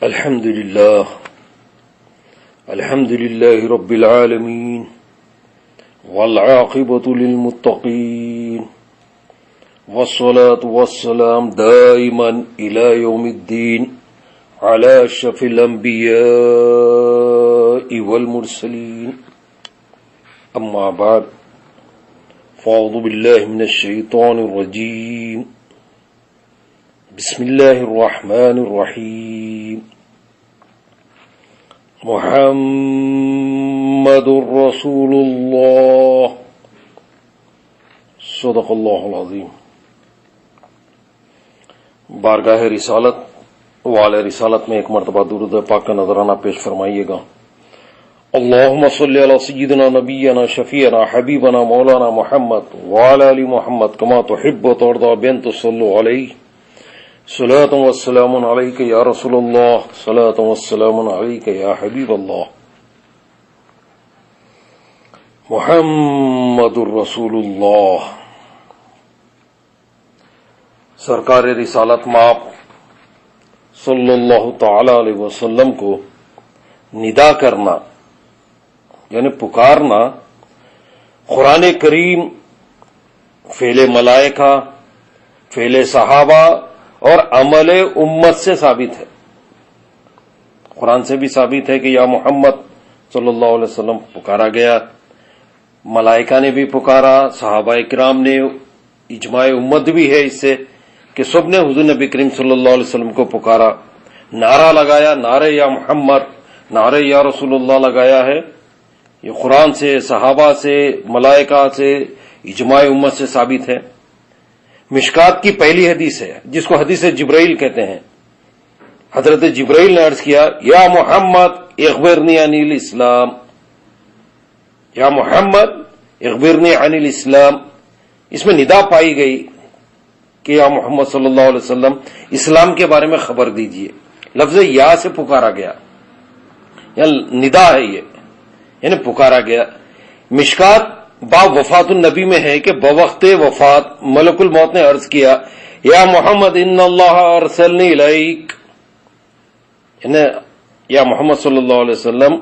الحمد لله رب العالمين والعاقبة للمتقين والصلاة والسلام دائما إلى يوم الدين على أشرف الأنبياء والمرسلين أما بعد فأعوذ بالله من الشيطان الرجيم بسم الله الرحمن الرحيم محمد رسول الله صدق اللہ العظیم۔ بارگاہ رسالت والے رسالت میں ایک مرتبہ درود پاک کا نذرانہ پیش فرمائیے گا۔ اللہم صلی علی سیدنا نبینا شفیعنا حبیبنا مولانا محمد وعلی آل محمد کما تحب وترضى بأن تصلوا علیہ صلاۃ والسلام علیک یا رسول اللہ، صلاۃ والسلام علیک یا حبیب اللہ۔ محمد الرسول اللہ، سرکار رسالت مآب صلی اللہ تعالی علیہ وسلم کو ندا کرنا یعنی پکارنا قرآن کریم، فعل ملائکہ، فعل صحابہ اور عمل امت سے ثابت ہے۔ قرآن سے بھی ثابت ہے کہ یا محمد صلی اللہ علیہ وسلم پکارا گیا، ملائکہ نے بھی پکارا، صحابہ کرام نے، اجماع امت بھی ہے اس سے کہ سب نے حضور نبی کریم صلی اللہ علیہ وسلم کو پکارا، نعرہ لگایا، نعرہ یا محمد، نعرہ یا رسول اللہ لگایا ہے۔ یہ قرآن سے، صحابہ سے، ملائکہ سے، اجماع امت سے ثابت ہے۔ مشکات کی پہلی حدیث ہے جس کو حدیث جبرائیل کہتے ہیں۔ حضرت جبرائیل نے عرض کیا یا محمد اخبرنی عن الاسلام، یا محمد اخبرنی عن الاسلام۔ اس میں ندا پائی گئی کہ یا محمد صلی اللہ علیہ وسلم اسلام کے بارے میں خبر دیجئے۔ لفظ یا سے پکارا گیا، یا ندا ہے یہ، یعنی پکارا گیا۔ مشکات باب وفات النبی میں ہے کہ بوقت وفات ملک الموت نے عرض کیا یا محمد ان اللہ ارسلنی الیک، یعنی یا محمد صلی اللہ علیہ وسلم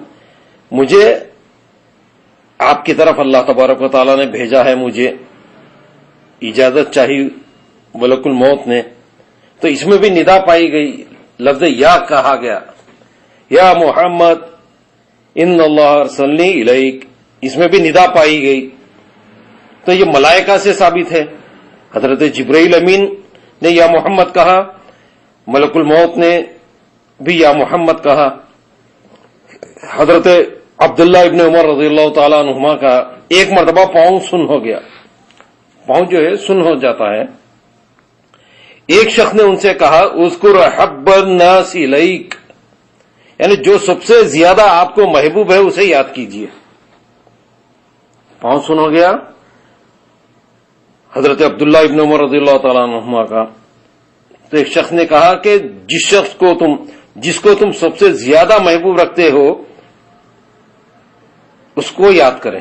مجھے آپ کی طرف اللہ تبارک و تعالیٰ نے بھیجا ہے، مجھے اجازت چاہی ملک الموت نے۔ تو اس میں بھی ندا پائی گئی، لفظ یا کہا گیا یا محمد ان اللہ ارسلنی الیک، اس میں بھی ندا پائی گئی۔ تو یہ ملائکہ سے ثابت ہے، حضرت جبرائیل امین نے یا محمد کہا، ملک الموت نے بھی یا محمد کہا۔ حضرت عبداللہ ابن عمر رضی اللہ تعالیٰ عنہما کا ایک مرتبہ پاؤں سن ہو گیا، پاؤں جو ہے سن ہو جاتا ہے۔ ایک شخص نے ان سے کہا اذکر حب الناس الیک، یعنی جو سب سے زیادہ آپ کو محبوب ہے اسے یاد کیجیے۔ پاؤں سن ہو گیا حضرت عبداللہ ابن عمر رضی اللہ تعالیٰ عنہما کا۔ تو ایک شخص نے کہا کہ جس کو تم سب سے زیادہ محبوب رکھتے ہو اس کو یاد کریں۔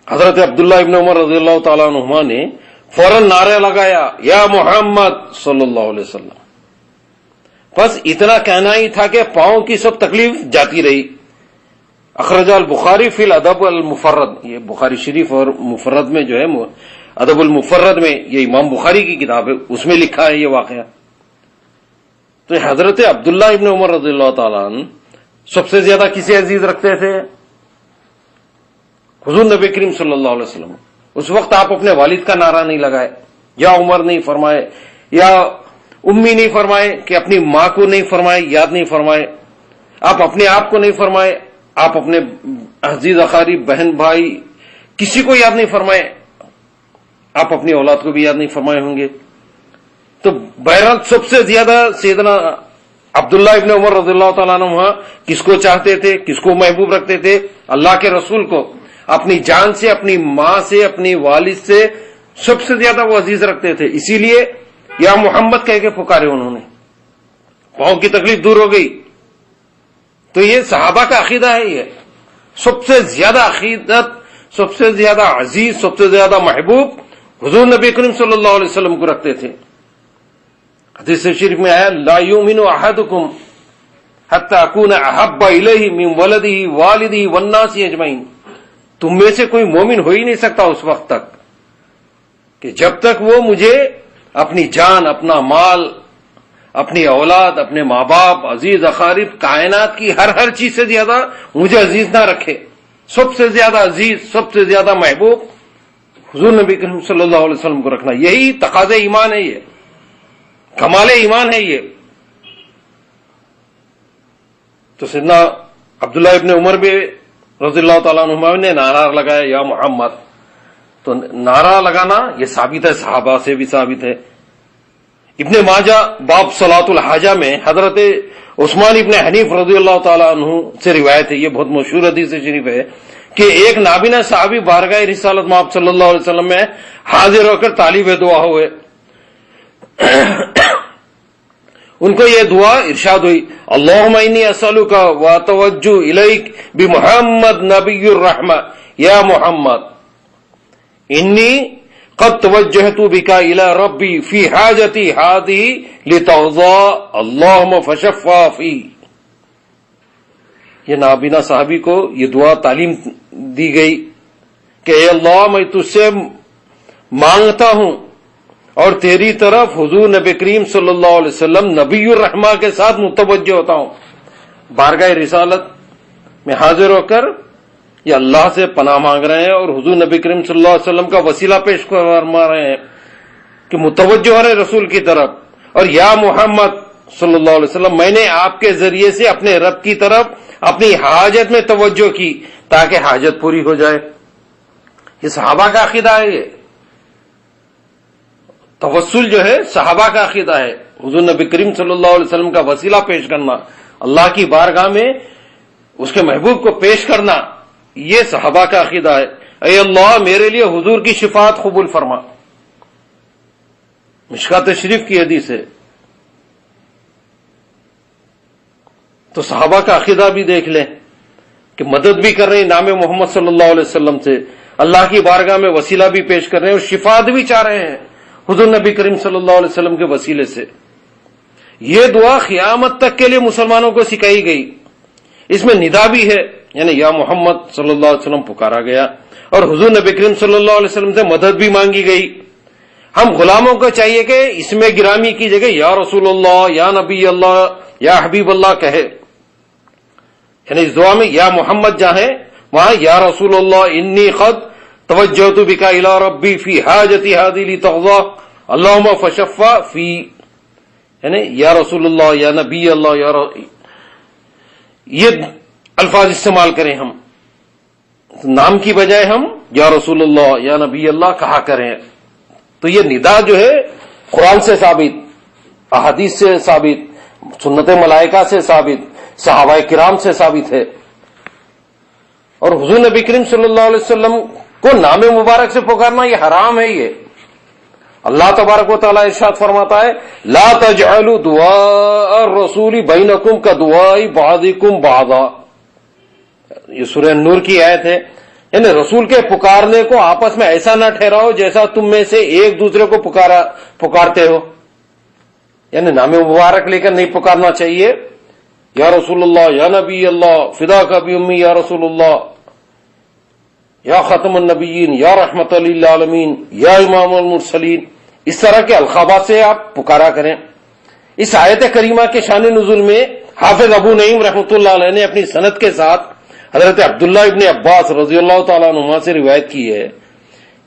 حضرت عبداللہ ابن عمر رضی اللہ تعالیٰ عنہما نے فوراً نعرہ لگایا یا محمد صلی اللہ علیہ وسلم۔ بس اتنا کہنا ہی تھا کہ پاؤں کی سب تکلیف جاتی رہی۔ اخرج البخاری فی الادب المفرد، یہ بخاری شریف اور مفرد میں جو ہے ادب المفرد میں، یہ امام بخاری کی کتاب ہے، اس میں لکھا ہے یہ واقعہ۔ تو حضرت عبداللہ ابن عمر رضی اللہ تعالیٰ عنہ سب سے زیادہ کسے عزیز رکھتے تھے؟ حضور نبی کریم صلی اللہ علیہ وسلم۔ اس وقت آپ اپنے والد کا نعرہ نہیں لگائے، یا عمر نہیں فرمائے، یا امی نہیں فرمائے کہ اپنی ماں کو نہیں فرمائے، یاد نہیں فرمائے، آپ اپنے آپ کو نہیں فرمائے، آپ اپنے عزیز اقارب بہن بھائی کسی کو یاد نہیں فرمائے، آپ اپنی اولاد کو بھی یاد نہیں فرمائے ہوں گے۔ تو بہرحال سب سے زیادہ سیدنا عبداللہ ابن عمر رضی اللہ تعالیٰ عنہ کس کو چاہتے تھے، کس کو محبوب رکھتے تھے؟ اللہ کے رسول کو، اپنی جان سے، اپنی ماں سے، اپنی والد سے سب سے زیادہ وہ عزیز رکھتے تھے۔ اسی لیے یا محمد کہہ کے پکارے انہوں نے، پاؤں کی تکلیف دور ہو گئی۔ تو یہ صحابہ کا عقیدہ ہے، یہ سب سے زیادہ عقیدت، سب سے زیادہ عزیز، سب سے زیادہ محبوب حضور نبی کریم صلی اللہ علیہ وسلم کو رکھتے تھے۔ حدیث شریف میں آیا لا یؤمن احدکم حتی اکون احب الیہ من ولدہ والدہ والناس اجمعین، تم میں سے کوئی مومن ہو ہی نہیں سکتا اس وقت تک کہ جب تک وہ مجھے اپنی جان، اپنا مال، اپنی اولاد، اپنے ماں باپ، عزیز اقارب، کائنات کی ہر چیز سے زیادہ مجھے عزیز نہ رکھے۔ سب سے زیادہ عزیز، سب سے زیادہ محبوب حضور نبی کریم صلی اللہ علیہ وسلم کو رکھنا، یہی تقاضے ایمان ہے، یہ کمال ایمان ہے یہ۔ تو سیدنا عبداللہ ابن عمر بھی رضی اللہ تعالیٰ عنہما نے نعرہ لگایا یا محمد، تو نعرہ لگانا یہ ثابت ہے، صحابہ سے بھی ثابت ہے۔ ابن ماجہ باب صلاۃ الحاجہ میں حضرت عثمان ابن حنیف رضی اللہ تعالیٰ عنہ سے روایت ہے، یہ بہت مشہور حدیث شریف ہے کہ ایک نابینا صحابی بارگاہ رسالت مآب صلی اللہ علیہ وسلم میں حاضر ہو کر طالب دعا ہوئے۔ ان کو یہ دعا ارشاد ہوئی، اللہم انی اسألک واتوجہ الیک بمحمد نبی الرحمہ، یا محمد انی قد توجہت بک الی ربی فی حاجتی ہذہ لتقضی اللہم فشفع فی۔ یہ نابینا صحابی کو یہ دعا تعلیم دی گئی کہ اے اللہ میں تجھ سے مانگتا ہوں اور تیری طرف حضور نبی کریم صلی اللہ علیہ وسلم نبی الرحمہ کے ساتھ متوجہ ہوتا ہوں، بارگاہ رسالت میں حاضر ہو کر یہ اللہ سے پناہ مانگ رہے ہیں اور حضور نبی کریم صلی اللہ علیہ وسلم کا وسیلہ پیش فرما رہے ہیں کہ متوجہ ہو رہے رسول کی طرف، اور یا محمد صلی اللہ علیہ وسلم میں نے آپ کے ذریعے سے اپنے رب کی طرف اپنی حاجت میں توجہ کی تاکہ حاجت پوری ہو جائے۔ یہ صحابہ کا عقیدہ ہے، یہ توسل جو ہے صحابہ کا عقیدہ ہے، حضور نبی کریم صلی اللہ علیہ وسلم کا وسیلہ پیش کرنا، اللہ کی بارگاہ میں اس کے محبوب کو پیش کرنا، یہ صحابہ کا عقیدہ ہے۔ اے اللہ میرے لیے حضور کی شفاعت قبول فرما، مشکات شریف کی حدیث ہے۔ تو صحابہ کا عقیدہ بھی دیکھ لیں کہ مدد بھی کر رہے ہیں نام محمد صلی اللہ علیہ وسلم سے، اللہ کی بارگاہ میں وسیلہ بھی پیش کر رہے ہیں اور شفاعت بھی چاہ رہے ہیں حضور نبی کریم صلی اللہ علیہ وسلم کے وسیلے سے۔ یہ دعا قیامت تک کے لیے مسلمانوں کو سکھائی گئی، اس میں ندا بھی ہے، یعنی یا محمد صلی اللہ علیہ وسلم پکارا گیا اور حضور نبی کریم صلی اللہ علیہ وسلم سے مدد بھی مانگی گئی۔ ہم غلاموں کو چاہیے کہ اس میں گرامی کی جگہ یا رسول اللہ، یا نبی اللہ، یا حبیب اللہ کہے، یعنی اس دعا میں یا محمد جہاں ہے وہاں یا رسول اللہ انی قد توجہت بک الی ربی فی حاجتی ہذہ لتقضی اللہم فشفع فی، یعنی یا رسول اللہ، یا نبی اللہ، یہ الفاظ استعمال کریں ہم، نام کی بجائے ہم یا رسول اللہ یا نبی اللہ کہا کریں۔ تو یہ ندا جو ہے قرآن سے ثابت، احادیث سے ثابت، سنت ملائکہ سے ثابت، صحابہ کرام سے ثابت ہے، اور حضور نبی کریم صلی اللہ علیہ وسلم کو نام مبارک سے پکارنا یہ حرام ہے۔ یہ اللہ تبارک و تعالیٰ ارشاد فرماتا ہے لا تجعلوا دعاء الرسول بینکم کدعاء بعضکم بعضا، یہ سورہ نور کی آیت ہے، یعنی رسول کے پکارنے کو آپس میں ایسا نہ ٹھہراؤ جیسا تم میں سے ایک دوسرے کو پکارتے ہو، یعنی نام مبارک لے کر نہیں پکارنا چاہیے، یا رسول اللہ، یا نبی اللہ، فدا کا بھی امی یا رسول اللہ، یا ختم النبیین، یا رحمت للعالمین، یا امام المرسلین، اس طرح کے القابات سے آپ پکارا کریں۔ اس آیت کریمہ کے شان نزول میں حافظ ابو نعیم رحمۃ اللہ علیہ نے اپنی سند کے ساتھ حضرت عبداللہ ابن عباس رضی اللہ تعالیٰ عنہما سے روایت کی ہے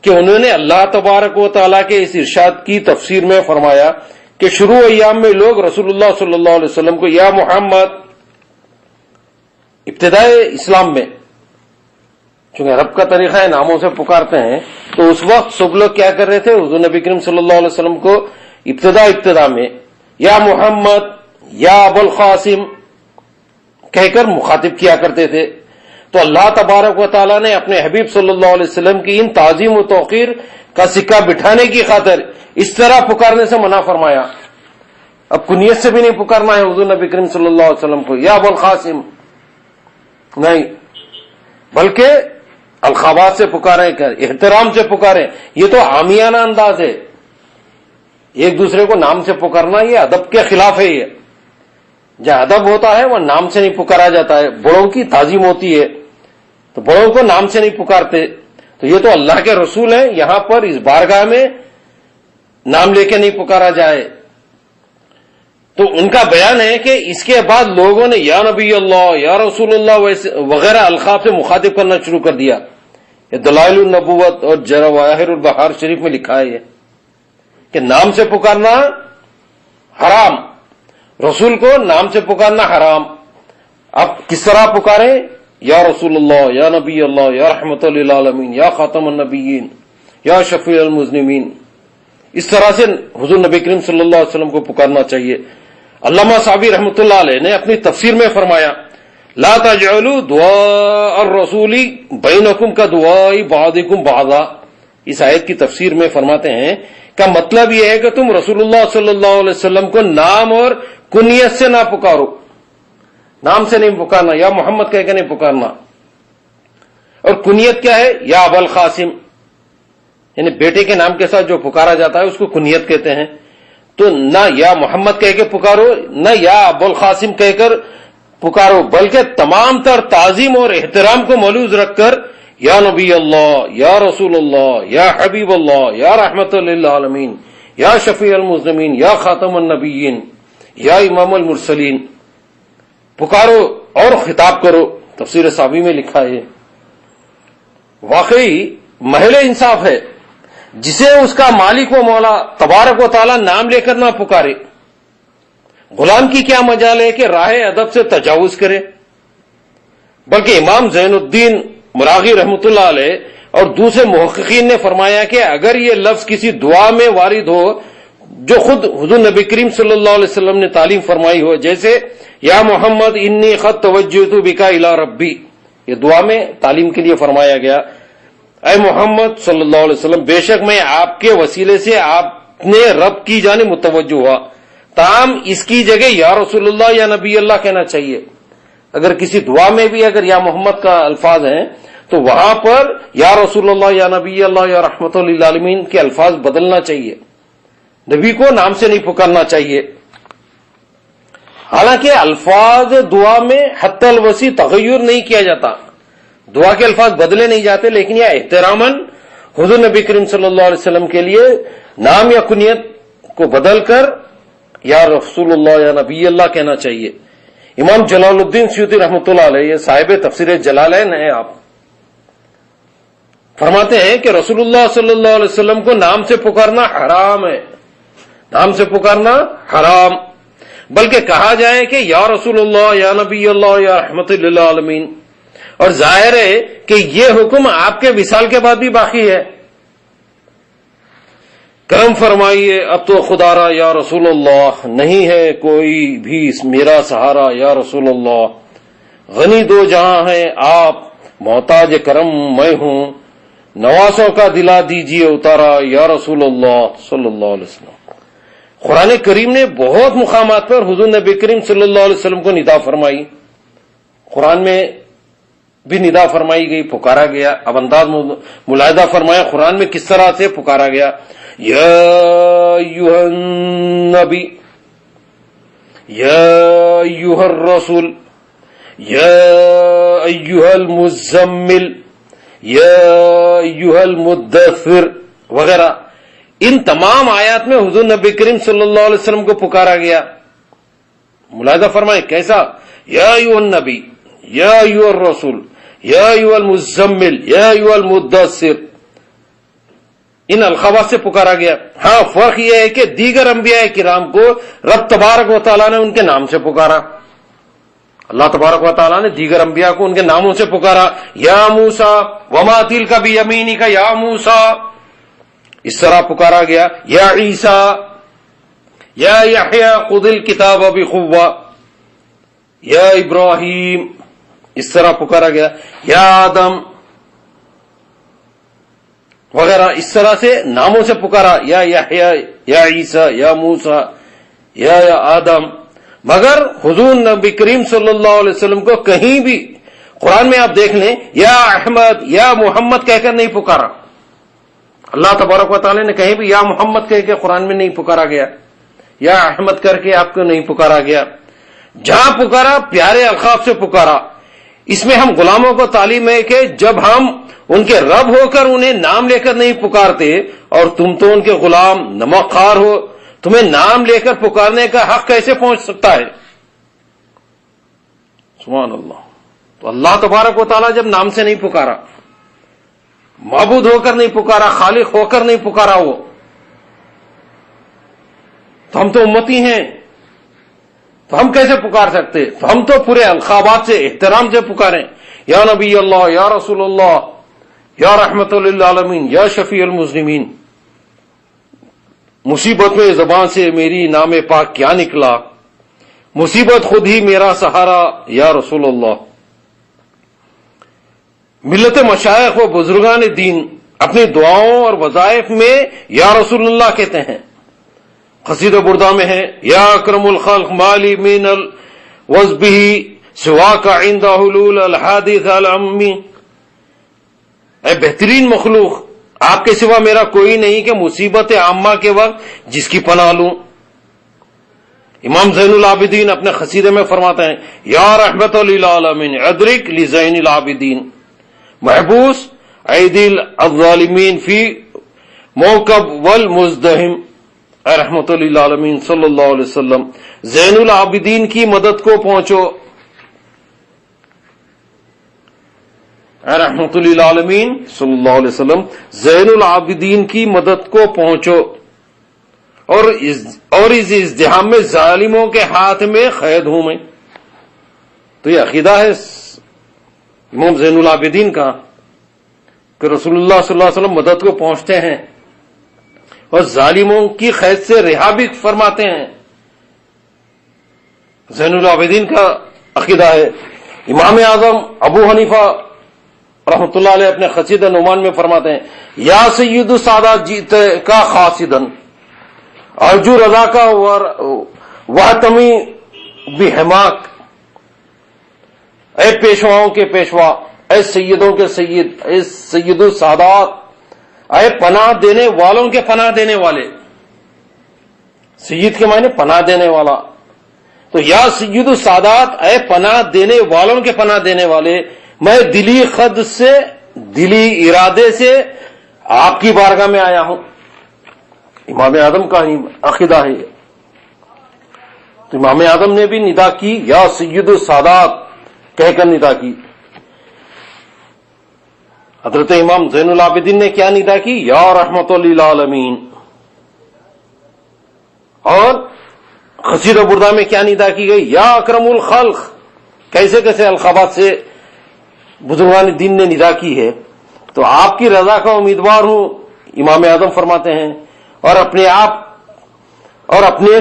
کہ انہوں نے اللہ تبارک و تعالیٰ کے اس ارشاد کی تفسیر میں فرمایا کہ شروع ایام میں لوگ رسول اللہ صلی اللہ علیہ وسلم کو یا محمد، ابتدائے اسلام میں چونکہ عرب کا طریقہ ہے ناموں سے پکارتے ہیں، تو اس وقت سب لوگ کیا کر رہے تھے، حضور نبی کریم صلی اللہ علیہ وسلم کو ابتدا میں یا محمد، یا ابو القاسم کہہ کر مخاطب کیا کرتے تھے۔ تو اللہ تبارک و تعالیٰ نے اپنے حبیب صلی اللہ علیہ وسلم کی ان تعظیم و توقیر کا سکہ بٹھانے کی خاطر اس طرح پکارنے سے منع فرمایا۔ اب کنیت سے بھی نہیں پکارنا ہے حضور نبی کریم صلی اللہ علیہ وسلم کو یا ابو القاسم، نہیں، بلکہ القابات سے پکاریں، کر احترام سے پکاریں۔ یہ تو عامیانہ انداز ہے، ایک دوسرے کو نام سے پکارنا یہ ادب کے خلاف ہے. یہ جہاں ادب ہوتا ہے وہ نام سے نہیں پکارا جاتا ہے. بڑوں کی تعظیم ہوتی ہے تو بڑوں کو نام سے نہیں پکارتے. تو یہ تو اللہ کے رسول ہیں, یہاں پر اس بارگاہ میں نام لے کے نہیں پکارا جائے. تو ان کا بیان ہے کہ اس کے بعد لوگوں نے یا نبی اللہ, یا رسول اللہ وغیرہ القاب سے مخاطب کرنا شروع کر دیا. یہ دلائل النبوت اور جواہر البحار شریف میں لکھا ہے کہ نام سے پکارنا حرام, رسول کو نام سے پکارنا حرام. اب کس طرح پکاریں؟ یا رسول اللہ, یا نبی اللہ, یا رحمت للعالمین, یا خاتم النبیین, یا شفیع المذنبین. اس طرح سے حضور نبی کریم صلی اللہ علیہ وسلم کو پکارنا چاہیے. علامہ صابی رحمۃ اللہ علیہ نے اپنی تفسیر میں فرمایا لا تجعلوا دعاء الرسول بینکم کدعاء بعضکم بعضا. اس آیت کی تفسیر میں فرماتے ہیں کا مطلب یہ ہے کہ تم رسول اللہ صلی اللہ علیہ وسلم کو نام اور کنیت سے نہ پکارو. نام سے نہیں پکارنا, یا محمد کہہ کے نہیں پکارنا. اور کنیت کیا ہے؟ یا ابو القاسم, یعنی بیٹے کے نام کے ساتھ جو پکارا جاتا ہے اس کو کنیت کہتے ہیں. تو نہ یا محمد کہہ کے پکارو, نہ یا ابو القاسم کہہ کر پکارو, بلکہ تمام تر تعظیم اور احترام کو ملحوظ رکھ کر یا نبی اللہ, یا رسول اللہ, یا حبیب اللہ, یا رحمت للعالمین, یا شفیع المذنبین, یا خاتم النبیین, یا امام المرسلین پکارو اور خطاب کرو. تفسیر صابی میں لکھا ہے. واقعی محل انصاف ہے جسے اس کا مالک و مولا تبارک و تعالی نام لے کر نہ پکارے. غلام کی کیا مجال ہے کہ راہ ادب سے تجاوز کرے؟ بلکہ امام زین الدین مراغی رحمۃ اللہ علیہ اور دوسرے محققین نے فرمایا کہ اگر یہ لفظ کسی دعا میں وارد ہو جو خود حضور نبی کریم صلی اللہ علیہ وسلم نے تعلیم فرمائی ہو, جیسے یا محمد انی قد توجہت بک الی ربی, یہ دعا میں تعلیم کے لیے فرمایا گیا, اے محمد صلی اللہ علیہ وسلم بے شک میں آپ کے وسیلے سے آپ نے رب کی جانب متوجہ ہوا. تاہم اس کی جگہ یا رسول اللہ یا نبی اللہ کہنا چاہیے. اگر کسی دعا میں بھی اگر یا محمد کا الفاظ ہیں تو وہاں پر یا رسول اللہ, یا نبی اللہ, یا رحمت للعالمین کے الفاظ بدلنا چاہیے. نبی کو نام سے نہیں پکارنا چاہیے. حالانکہ الفاظ دعا میں حتی الوسیع تغیر نہیں کیا جاتا, دعا کے الفاظ بدلے نہیں جاتے, لیکن یہ احتراماً حضور نبی کریم صلی اللہ علیہ وسلم کے لیے نام یا کنیت کو بدل کر یا رسول اللہ یا نبی اللہ کہنا چاہیے. امام جلال الدین سیوطی رحمۃ اللہ علیہ, یہ صاحب تفسیر جلالین ہیں, آپ فرماتے ہیں کہ رسول اللہ صلی اللہ علیہ وسلم کو نام سے پکارنا حرام ہے. نام سے پکارنا حرام, بلکہ کہا جائے کہ یا رسول اللہ, یا نبی اللہ, یا رحمت للعالمین. اور ظاہر ہے کہ یہ حکم آپ کے وصال کے بعد بھی باقی ہے. کرم فرمائیے اب تو خدا را یا رسول اللہ, نہیں ہے کوئی بھی میرا سہارا یا رسول اللہ. غنی دو جہاں ہیں آپ, محتاج کرم میں ہوں, نوازوں کا دلا دیجیے اتارا یا رسول اللہ صلی اللہ علیہ وسلم. قرآن کریم نے بہت مقامات پر حضور نبی کریم صلی اللہ علیہ وسلم کو ندا فرمائی. قرآن میں بھی ندا فرمائی گئی, پکارا گیا. اب انداز ملاحظہ فرمایا قرآن میں کس طرح سے پکارا گیا. یا ایھا النبی, یا ایھا الرسول, یا ایھا المزمل, یا ایھا المدثر وغیرہ. ان تمام آیات میں حضور نبی کریم صلی اللہ علیہ وسلم کو پکارا گیا. ملاحظہ فرمائے کیسا, یا ایھا النبی, یا ایھا الرسول, یا ایھا المزمل, یا ایھا المدثر, ان القابات سے پکارا گیا. ہاں فرق یہ ہے کہ دیگر انبیاء کرام کو رب تبارک و تعالیٰ نے ان کے نام سے پکارا. اللہ تبارک و تعالیٰ نے دیگر انبیاء کو ان کے ناموں سے پکارا. یا موسیٰ وما تلک بیمینک یا موسیٰ, اس طرح پکارا گیا. یا عیسیٰ, یا یحییٰ خذ الکتاب بقوہ, یا ابراہیم, اس طرح پکارا گیا. یا آدم وغیرہ, اس طرح سے ناموں سے پکارا. یا یحییٰ, یا عیسیٰ, یا موسیٰ, یا آدم. مگر حضور نبی کریم صلی اللہ علیہ وسلم کو کہیں بھی قرآن میں آپ دیکھ لیں یا احمد, یا محمد کہہ کر نہیں پکارا. اللہ تبارک و تعالی نے کہیں بھی یا محمد کہہ کے قرآن میں نہیں پکارا گیا، یا احمد کر کے آپ کو نہیں پکارا گیا. جہاں پکارا پیارے القاب سے پکارا. اس میں ہم غلاموں کو تعلیم ہے کہ جب ہم ان کے رب ہو کر انہیں نام لے کر نہیں پکارتے، اور تم تو ان کے غلام نمک خوار ہو، تمہیں نام لے کر پکارنے کا حق کیسے پہنچ سکتا ہے؟ سبحان اللہ. تو اللہ تبارک و تعالیٰ جب نام سے نہیں پکارا، معبود ہو کر نہیں پکارا، خالق ہو کر نہیں پکارا وہ، تو ہم تو امتی ہیں، تو ہم کیسے پکار سکتے؟ تو ہم تو پورے القابات سے احترام سے پکاریں، یا نبی اللہ، یا رسول اللہ، یا رحمت للعالمین، یا شفیع المذنبین. مصیبت میں زبان سے میری نام پاک کیا نکلا، مصیبت خود ہی میرا سہارا، یا رسول اللہ. ملت مشائخ و بزرگان دین اپنی دعاؤں اور وظائف میں یا رسول اللہ کہتے ہیں. قصیدہ بردہ میں ہے یا اکرم الخلق مالی من الوزبہ سواک عند حلول الحادث العمی. اے بہترین مخلوق، آپ کے سوا میرا کوئی نہیں کہ مصیبت عامہ کے وقت جس کی پناہ لوں. امام زین العابدین اپنے قصیدے میں فرماتے ہیں یا رحمت للعالمین ادرک لزین العابدین محبوس ایدی الظالمین فی موکب والمزدہم. اے رحمت للعالمین صلی اللہ علیہ وسلم، زین العابدین کی مدد کو پہنچو. اے رحمت للعالمین صلی اللہ علیہ وسلم، زین العابدین کی مدد کو پہنچو، اور اس ازدحام میں ظالموں کے ہاتھ میں قید ہوں میں. تو یہ عقیدہ ہے امام زین العابدین کا کہ رسول اللہ صلی اللہ علیہ وسلم مدد کو پہنچتے ہیں اور ظالموں کی قید سے رہا بھی فرماتے ہیں. زین العابدین کا عقیدہ ہے. امام اعظم ابو حنیفہ رحمۃ اللہ علیہ اپنے قصیدہ نعمان میں فرماتے ہیں یا سید السادات جیت کا خاصدن ارجو رضا کا وہ تمی بحماک. اے پیشواؤں کے پیشوا، اے سیدوں کے سید، اے سید السادات، اے پناہ دینے والوں کے پناہ دینے والے. سید کے معنی پناہ دینے والا. تو یا سید السادات، اے پناہ دینے والوں کے پناہ دینے والے، میں دلی خد سے، دلی ارادے سے آپ کی بارگاہ میں آیا ہوں. امام اعظم کا ہی عقیدہ ہے. تو امام اعظم نے بھی ندا کی یا سید السادات کہہ کر ندا کی. حضرت امام زین العابدین نے کیا ندا کی؟ یا رحمت للعالمین. اور قصیدہ بردہ میں کیا ندا کی گئی؟ یا اکرم الخلق. کیسے کیسے القابات سے بزرگان دین نے ندا کی ہے. تو آپ کی رضا کا امیدوار ہوں، امام اعظم فرماتے ہیں، اور اپنے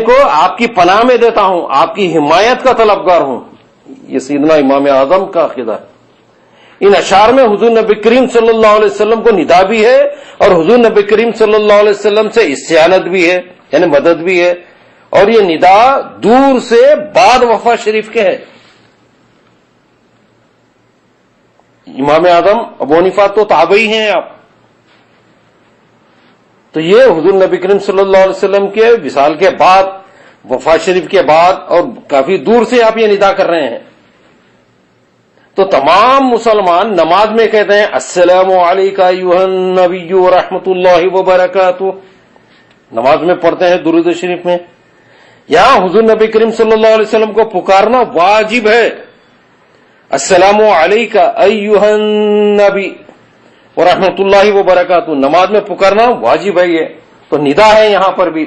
کو آپ کی پناہ میں دیتا ہوں، آپ کی حمایت کا طلبگار ہوں. یہ سیدنا امام اعظم کا عقیدہ ہے. ان اشعار میں حضور نبی کریم صلی اللہ علیہ وسلم کو ندا بھی ہے، اور حضور نبی کریم صلی اللہ علیہ وسلم سے استعانت بھی ہے، یعنی مدد بھی ہے. اور یہ ندا دور سے بعد وفا شریف کے ہے. امام اعظم ابو حنیفہ تو تابعی ہیں آپ. تو یہ حضور نبی کریم صلی اللہ علیہ وسلم کے وصال کے بعد، وفا شریف کے بعد، اور کافی دور سے آپ یہ ندا کر رہے ہیں. تو تمام مسلمان نماز میں کہتے ہیں السلام علیکہ ایھا النبی ورحمۃ اللہ وبرکاتہ. نماز میں پڑھتے ہیں درود شریف میں. یہاں حضور نبی کریم صلی اللہ علیہ وسلم کو پکارنا واجب ہے. السلام علیکہ ایھا النبی ورحمۃ اللہ وبرکاتہ، نماز میں پکارنا واجب ہے. یہ تو ندا ہے یہاں پر بھی.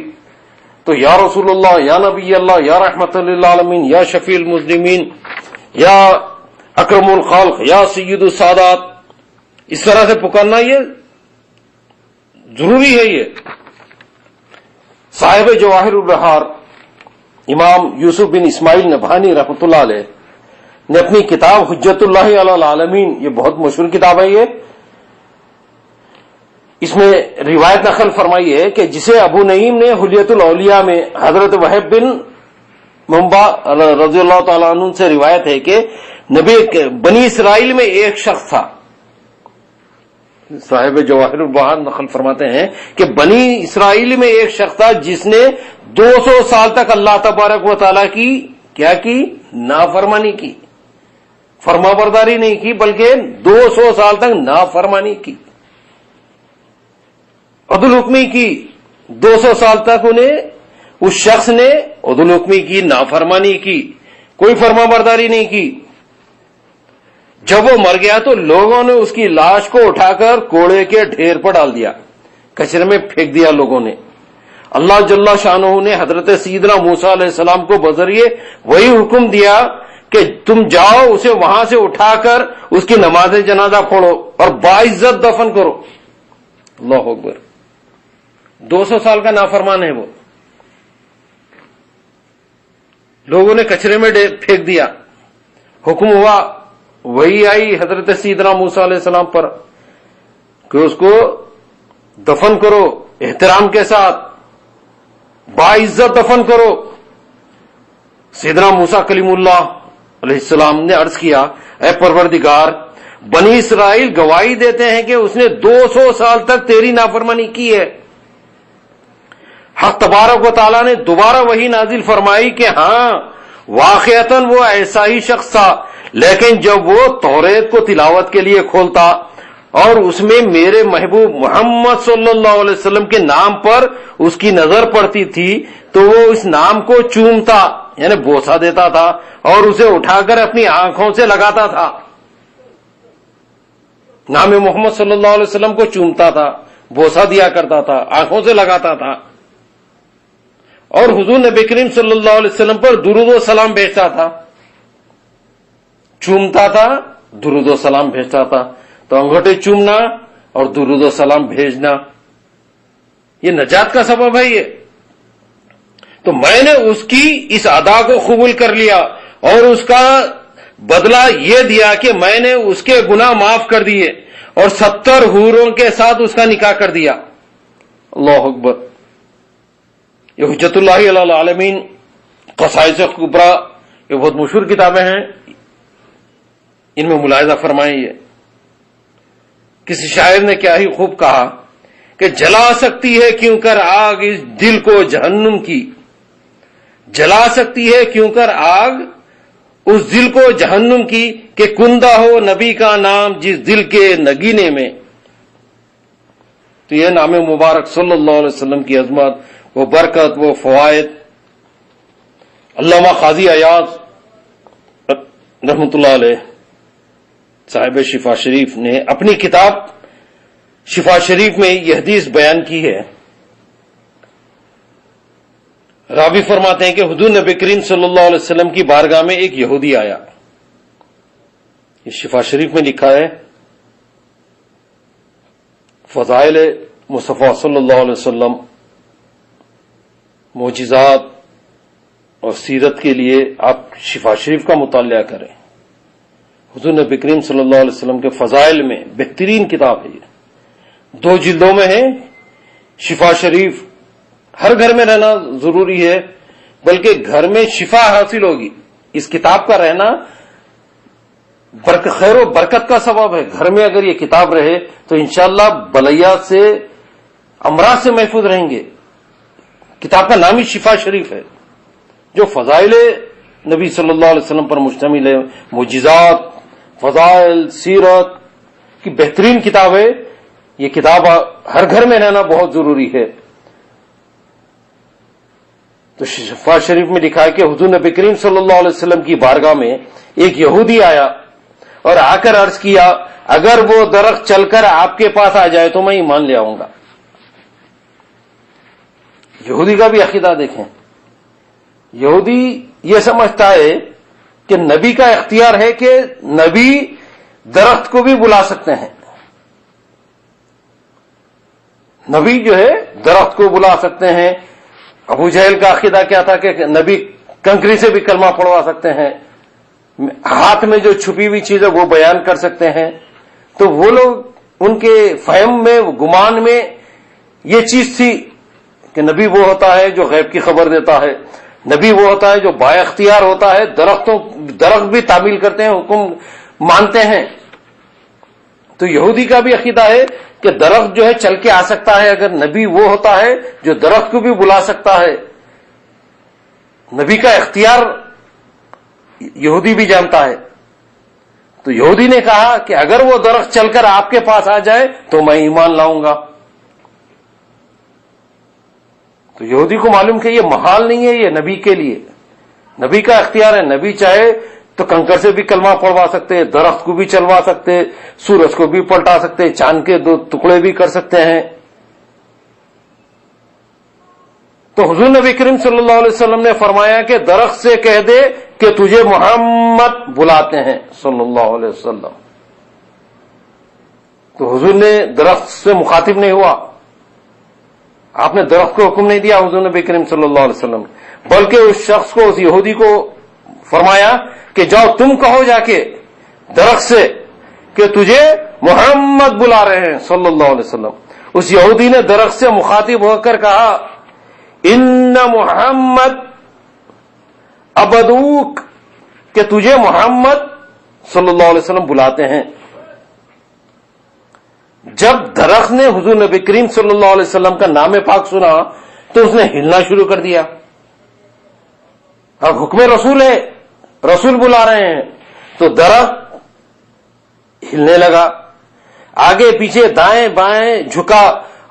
تو یا رسول اللہ، یا نبی اللہ، یا رحمت للعالمین، یا شفیع المذنبین، یا اکرم الخلق، یا سید السادات، اس طرح سے پکارنا یہ ضروری ہے. یہ صاحب جواہر البحار امام یوسف بن اسماعیل نبہانی رحمۃ اللہ علیہ نے اپنی کتاب حجت اللہ علی العالمین، یہ بہت مشہور کتاب ہے، یہ اس میں روایت نقل فرمائی ہے کہ جسے ابو نعیم نے حلیت الاولیاء میں حضرت وہب بن منبع رضی اللہ تعالیٰ عنہ سے روایت ہے کہ نبی بنی اسرائیل میں ایک شخص تھا، صاحب جواہر البحار نقل فرماتے ہیں کہ بنی اسرائیل میں ایک شخص تھا جس نے 200 سال تک اللہ تبارک و تعالیٰ کی کیا کی؟ نافرمانی کی، فرما برداری نہیں کی، بلکہ 200 سال تک نافرمانی کی، عدل حکمی کی۔ 200 سال تک اس شخص نے عدل حکمی کی، نافرمانی کی، کوئی فرما برداری نہیں کی۔ جب وہ مر گیا تو لوگوں نے اس کی لاش کو اٹھا کر کوڑے کے ڈھیر پر ڈال دیا، کچرے میں پھینک دیا لوگوں نے۔ اللہ جل شانہ نے حضرت سیدنا موسیٰ علیہ السلام کو بذریعے وہی حکم دیا کہ تم جاؤ اسے وہاں سے اٹھا کر اس کی نماز جنازہ پڑھو اور باعزت دفن کرو۔ اللہ اکبر! 200 سال کا نافرمان ہے وہ، لوگوں نے کچرے میں پھینک دیا۔ حکم ہوا، وہی آئی حضرت سیدنا موسیٰ علیہ السلام پر کہ اس کو دفن کرو احترام کے ساتھ، باعزت دفن کرو۔ سیدنا موسیٰ کلیم اللہ علیہ السلام نے عرض کیا، اے پروردگار، بنی اسرائیل گواہی دیتے ہیں کہ اس نے 200 سال تک تیری نافرمانی کی ہے۔ حق تبارک و تعالیٰ نے دوبارہ وہی نازل فرمائی کہ ہاں واقعتاً وہ ایسا ہی شخص تھا، لیکن جب وہ توریت کو تلاوت کے لیے کھولتا اور اس میں میرے محبوب محمد صلی اللہ علیہ وسلم کے نام پر اس کی نظر پڑتی تھی تو وہ اس نام کو چومتا، یعنی بوسہ دیتا تھا اور اسے اٹھا کر اپنی آنکھوں سے لگاتا تھا۔ نام محمد صلی اللہ علیہ وسلم کو چومتا تھا، بوسہ دیا کرتا تھا، آنکھوں سے لگاتا تھا، اور حضور نبی کریم صلی اللہ علیہ وسلم پر درود و سلام بھیجتا تھا، چومتا تھا، درود و سلام بھیجتا تھا۔ تو انگوٹھے چومنا اور درود و سلام بھیجنا یہ نجات کا سبب ہے۔ یہ تو میں نے اس کی اس ادا کو قبول کر لیا اور اس کا بدلہ یہ دیا کہ میں نے اس کے گناہ معاف کر دیے اور 70 حوروں کے ساتھ اس کا نکاح کر دیا۔ اللہ اکبر! یہ حجت اللہ علی العالمین قصائص کبریٰ یہ بہت مشہور کتابیں ہیں، ان میں ملاحظہ فرمائیں۔ یہ کسی شاعر نے کیا ہی خوب کہا کہ جلا سکتی ہے کیوں کر آگ اس دل کو جہنم کی، جلا سکتی ہے کیوں کر آگ اس دل کو جہنم کی، کہ کندہ ہو نبی کا نام جس دل کے نگینے میں۔ تو یہ نام مبارک صلی اللہ علیہ وسلم کی عظمت، وہ برکت، وہ فوائد۔ علامہ قاضی ایاز رحمۃ اللہ علیہ صاحب شفا شریف نے اپنی کتاب شفا شریف میں یہ حدیث بیان کی ہے۔ راوی فرماتے ہیں کہ حضور نبی کریم صلی اللہ علیہ وسلم کی بارگاہ میں ایک یہودی آیا۔ یہ شفا شریف میں لکھا ہے، فضائل مصطفیٰ صلی اللہ علیہ وسلم، معجزات اور سیرت کے لیے آپ شفا شریف کا مطالعہ کریں۔ حضور نبی کریم صلی اللہ علیہ وسلم کے فضائل میں بہترین کتاب ہے یہ، 2 جلدوں میں ہے۔ شفا شریف ہر گھر میں رہنا ضروری ہے، بلکہ گھر میں شفا حاصل ہوگی۔ اس کتاب کا رہنا خیر و برکت کا سبب ہے۔ گھر میں اگر یہ کتاب رہے تو انشاءاللہ بلیات سے، امراض سے محفوظ رہیں گے۔ کتاب کا نام ہی شفا شریف ہے، جو فضائل نبی صلی اللہ علیہ وسلم پر مشتمل ہے، معجزات، فضائل، سیرت کی بہترین کتاب ہے۔ یہ کتاب ہر گھر میں رہنا بہت ضروری ہے۔ تو شفا شریف میں لکھا ہے کہ حضور نبی کریم صلی اللہ علیہ وسلم کی بارگاہ میں ایک یہودی آیا اور آ کر عرض کیا، اگر وہ درخت چل کر آپ کے پاس آ جائے تو میں ایمان لے آؤں گا۔ یہودی کا بھی عقیدہ دیکھیں۔ یہودی یہ سمجھتا ہے کہ نبی کا اختیار ہے کہ نبی درخت کو بھی بلا سکتے ہیں۔ نبی جو ہے درخت کو بلا سکتے ہیں۔ ابو جہل کا عقیدہ کیا تھا کہ نبی کنکری سے بھی کلمہ پڑھوا سکتے ہیں، ہاتھ میں جو چھپی ہوئی چیز ہے وہ بیان کر سکتے ہیں۔ تو وہ لوگ ان کے فہم میں، گمان میں یہ چیز تھی کہ نبی وہ ہوتا ہے جو غیب کی خبر دیتا ہے، نبی وہ ہوتا ہے جو با اختیار ہوتا ہے، درخت بھی تعمیل کرتے ہیں، حکم مانتے ہیں۔ تو یہودی کا بھی عقیدہ ہے کہ درخت جو ہے چل کے آ سکتا ہے، اگر نبی وہ ہوتا ہے جو درخت کو بھی بلا سکتا ہے. نبی کا اختیار یہودی بھی جانتا ہے. تو یہودی نے کہا کہ اگر وہ درخت چل کر آپ کے پاس آ جائے تو میں ایمان لاؤں گا. تو یہودی کو معلوم کہ یہ محال نہیں ہے، یہ نبی کے لیے نبی کا اختیار ہے. نبی چاہے تو کنکر سے بھی کلمہ پڑھوا سکتے، درخت کو بھی چلوا سکتے، سورج کو بھی پلٹا سکتے، چاند کے 2 ٹکڑے بھی کر سکتے ہیں. تو حضور نبی کریم صلی اللہ علیہ وسلم نے فرمایا کہ درخت سے کہہ دے کہ تجھے محمد بلاتے ہیں صلی اللہ علیہ وسلم. تو حضور نے درخت سے مخاطب نہیں ہوا، آپ نے درخت کو حکم نہیں دیا حضور نبی کریم صلی اللہ علیہ وسلم، بلکہ اس شخص کو، اس یہودی کو فرمایا کہ جاؤ تم کہو جا کے درخت سے کہ تجھے محمد بلا رہے ہیں صلی اللہ علیہ وسلم. اس یہودی نے درخت سے مخاطب ہو کر کہا ان محمد عبدوک، کہ تجھے محمد صلی اللہ علیہ وسلم بلاتے ہیں. جب درخت نے حضور نبی کریم صلی اللہ علیہ وسلم کا نام پاک سنا تو اس نے ہلنا شروع کر دیا. اب حکم رسول ہے، رسول بلا رہے ہیں، تو درخت ہلنے لگا، آگے پیچھے دائیں بائیں جھکا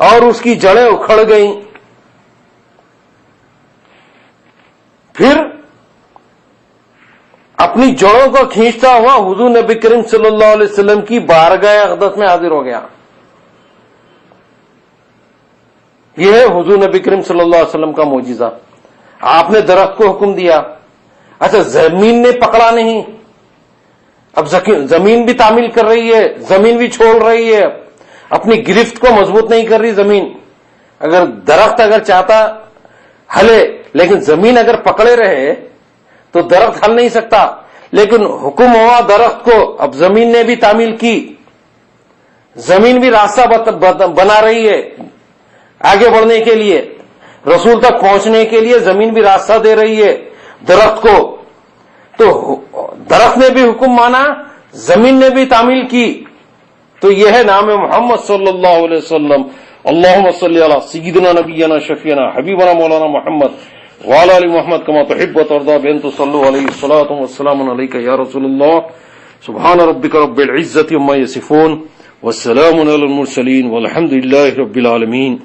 اور اس کی جڑیں اکھڑ گئیں. پھر اپنی جڑوں کو کھینچتا ہوا حضور نبی کریم صلی اللہ علیہ وسلم کی بارگاہ اقدس میں حاضر ہو گیا. یہ ہے حضور نبی کریم صلی اللہ علیہ وسلم کا معجزہ. آپ نے درخت کو حکم دیا، اچھا زمین نے پکڑا نہیں، اب زمین بھی تعمیل کر رہی ہے، زمین بھی چھوڑ رہی ہے، اپنی گرفت کو مضبوط نہیں کر رہی زمین. اگر درخت اگر چاہتا ہلے، لیکن زمین اگر پکڑے رہے تو درخت ہل نہیں سکتا. لیکن حکم ہوا درخت کو، اب زمین نے بھی تعمیل کی، زمین بھی راستہ بنا رہی ہے آگے بڑھنے کے لیے، رسول تک پہنچنے کے لیے زمین بھی راستہ دے رہی ہے درخت کو. تو درخت نے بھی حکم مانا، زمین نے بھی تعمیل کی. تو یہ ہے نام محمد صلی اللہ علیہ وسلم. اللہم صلی علی سیدنا نبینا شفیعنا حبیبنا مولانا محمد وعلی آل محمد کما تحب وترضى بأن تصلوا علیہ الصلاۃ والسلام علیک یا رسول اللہ. سبحان ربک رب العزة عما یصفون والسلام علی المرسلین والحمد للہ رب العالمین.